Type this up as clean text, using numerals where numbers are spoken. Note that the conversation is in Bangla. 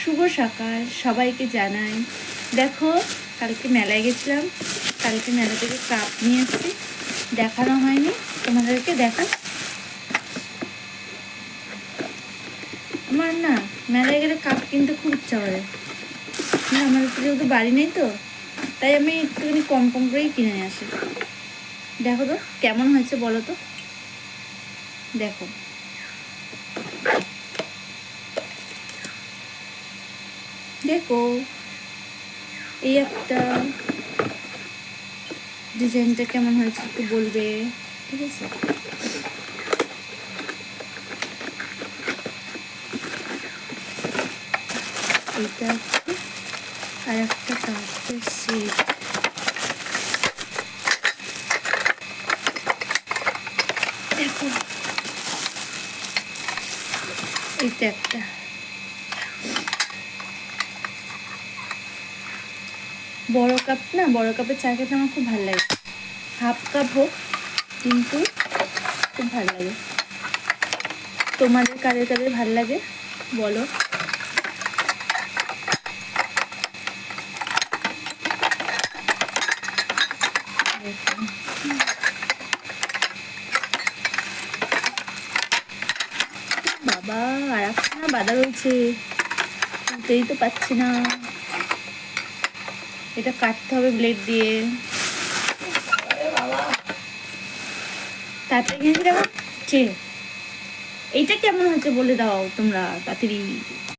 শুভ সকাল সবাইকে জানাই। দেখো, কালকে মেলায় গেছিলাম, কালকে মেলা থেকে কাপ নিয়ে এসেছি, দেখানো হয়নি তোমাদেরকে। দেখান, আমার না মেলায় গেলে কাপ কিনতে খুব ইচ্ছা করে, কিন্তু আমাদের তো যেহেতু বাড়ি নেই, তো তাই আমি একটুখানি কম কম করেই কিনে নিয়ে আসি। দেখো তো কেমন হয়েছে বলো তো, দেখো। দেখো, এই একটা ডিজাইনটা কেমন হয়েছে একটু বলবে, ঠিক আছে? এইটা আর একটা কাপের সেট। দেখো, এইটা একটা বড় কাপ না, বড় কাপের চা খেতে আমার খুব ভালো লাগে। হাফ কাপ হোক, কিন্তু খুব ভালো লাগে। তোমাদের কাদের কাদের ভালো লাগে বলো। বাবা, আর একটা না বাধা রয়েছে, বুঝতেই তো পাচ্ছি না। এটা কাটতে হবে ব্লেড দিয়ে। তাড়াতাড়ি কিনেছি। দেখো, এইটা কেমন হয়েছে বলে দাও তোমরা তাড়াতাড়ি।